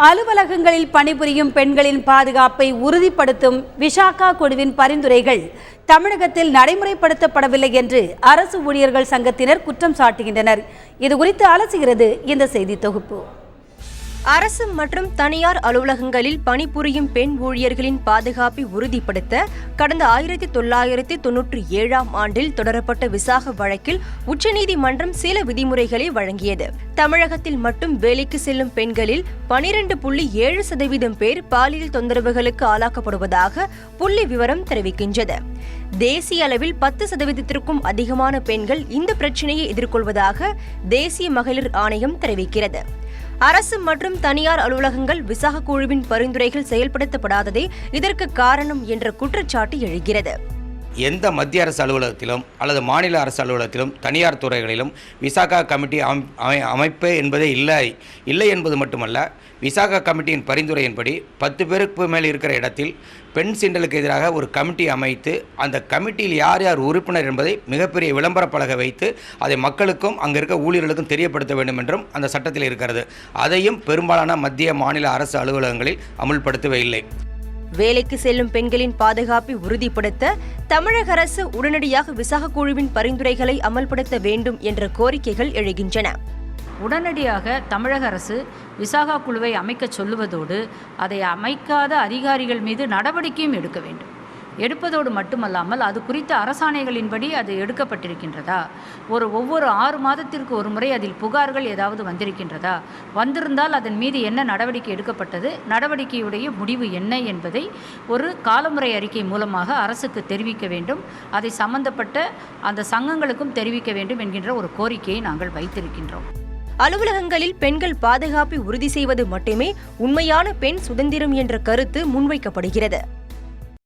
அலுவலகங்களில் பணிபுரியும் பெண்களின் பாதுகாப்பை உறுதிப்படுத்தும் விசாகா குழுவின் பரிந்துரைகள் தமிழகத்தில் நடைமுறைப்படுத்தப்படவில்லை என்று அரசு ஊழியர்கள் சங்கத்தினர் குற்றம் சாட்டுகின்றனர். இதுகுறித்து அலசுகிறது இந்த செய்தி தொகுப்பு. அரசு மற்றும் தனியார் அலுவலகங்களில் பணிபுரியும் பெண் ஊழியர்களின் பாதுகாப்பை உறுதிப்படுத்த கடந்த 1997ஆம் ஆண்டில் தொடரப்பட்ட விசாக வழக்கில் உச்சநீதிமன்றம் சில விதிமுறைகளை வழங்கியது. தமிழகத்தில் மட்டும் வேலைக்கு செல்லும் பெண்களில் 12.7% பேர் பாலியல் தொந்தரவுகளுக்கு ஆளாக்கப்படுவதாக புள்ளி விவரம் தெரிவிக்கின்றது. தேசிய அளவில் 10%த்திற்கும் அதிகமான பெண்கள் இந்த பிரச்சினையை எதிர்கொள்வதாக தேசிய மகளிர் ஆணையம் தெரிவிக்கிறது. அரசு மற்றும் தனியார் அலுவலகங்கள் விசாக குழுவின் பரிந்துரைகள் செயல்படுத்தப்படாததே இதற்கு காரணம் என்ற குற்றச்சாட்டு எழுகிறது. எந்த மத்திய அரசு அலுவலகத்திலும் அல்லது மாநில அரசு அலுவலகத்திலும் தனியார் துறைகளிலும் விசாகா கமிட்டி அமைப்பு என்பதே இல்லை என்பது மட்டுமல்ல, விசாகா கமிட்டியின் பரிந்துரையின்படி 10 பேருக்கு மேல் இருக்கிற இடத்தில் பெண் சீண்டலுக்கு எதிராக ஒரு கமிட்டி அமைத்து அந்த கமிட்டியில் யார் யார் உறுப்பினர் என்பதை மிகப்பெரிய விளம்பர பலகை வைத்து அதை மக்களுக்கும் அங்கே இருக்க ஊழியர்களுக்கும் தெரியப்படுத்த வேண்டும் என்றும் அந்த சட்டத்தில் இருக்கிறது. அதையும் பெரும்பாலான மத்திய மாநில அரசு அலுவலகங்களில் அமுல்படுத்தவே இல்லை. வேலைக்கு செல்லும் பெண்களின் பாதுகாப்பை உறுதிப்படுத்த தமிழக அரசு உடனடியாக விசாக குழுவின் பரிந்துரைகளை அமல்படுத்த வேண்டும் என்ற கோரிக்கைகள் எழுகின்றன. உடனடியாக தமிழக அரசு விசாகா குழுவை அமைக்க சொல்லுவதோடு அதை அமைக்காத அதிகாரிகள் மீது நடவடிக்கையும் எடுக்க வேண்டும். எடுப்பதோடு மட்டுமல்லாமல் அது குறித்த அரசாணைகளின்படி அது எடுக்கப்பட்டிருக்கின்றதா, ஒவ்வொரு 6 மாதத்திற்கு ஒரு முறை அதில் புகார்கள் ஏதாவது வந்திருக்கின்றதா, வந்திருந்தால் அதன் மீது என்ன நடவடிக்கை எடுக்கப்பட்டது, நடவடிக்கையுடைய முடிவு என்ன என்பதை ஒரு காலமுறை அறிக்கை மூலமாக அரசுக்கு தெரிவிக்க வேண்டும். அதை சம்பந்தப்பட்ட அந்த சங்கங்களுக்கும் தெரிவிக்க வேண்டும் என்கின்ற ஒரு கோரிக்கையை நாங்கள் வைத்திருக்கின்றோம். அலுவலகங்களில் பெண்கள் பாதுகாப்பை உறுதி செய்வது மட்டுமே உண்மையான பெண் சுதந்திரம் என்ற கருத்து முன்வைக்கப்படுகிறது.